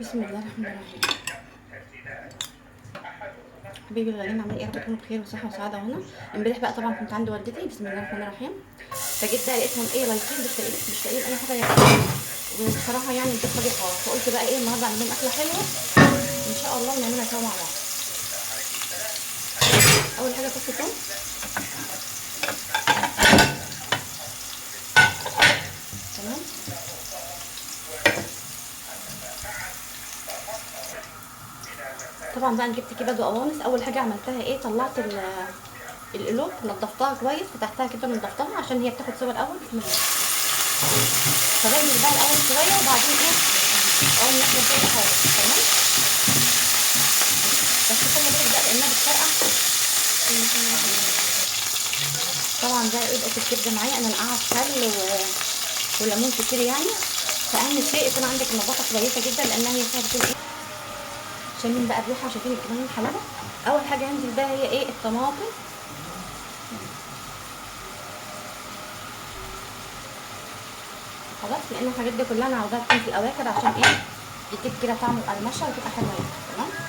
بسم الله الرحمن الرحيم. حبيبي الغاليين، عاملين ايه؟ يا رب تكونوا بخير وصحه وسعاده. وهنا امبارح بقى طبعا كنت عند والدتي، بسم الله الرحمن الرحيم، فجيت بقى لقيتهم ايه لايقين، مش لاقيين اي حاجه ياكلوها، وبصراحه يعني البيت فاضي خالص، فقلت بقى ايه النهارده اعمل لهم اكله حلوه ان شاء الله ونعملها سوا مع بعض. اول حاجه فص ثوم، تمام. طبعا بقى انا جبت كبد وقوانص. اول حاجه عملتها ايه، طلعت القلوب، نضفتها كويس، فتحتها كده نضفتها عشان هي بتاخد سوا الاول. بسم الله. فبنزل بقى الاول شويه وبعدين ايه اول ما ناخد باقي حاجه، تمام. بس خلي بالك بقى لانها بتفرقع. طبعا بقى ايه بقت الكبده معايا انا نقعها في خل وليمون كتير يعني. فاهم شيء يكون عندك النظافه كويسه جدا لانها هي فيها بتكون ايه، شايفين بقى الريحه وشايفين كمان الحلاوه. اول حاجه هنزل بقى هي ايه، الطماطم. خلاص، لان الحاجات دي كلها انا عاوزاها تكون في الاواخر عشان ايه، يديك كده طعم وقرمشه وتبقى حلوه يعني، تمام.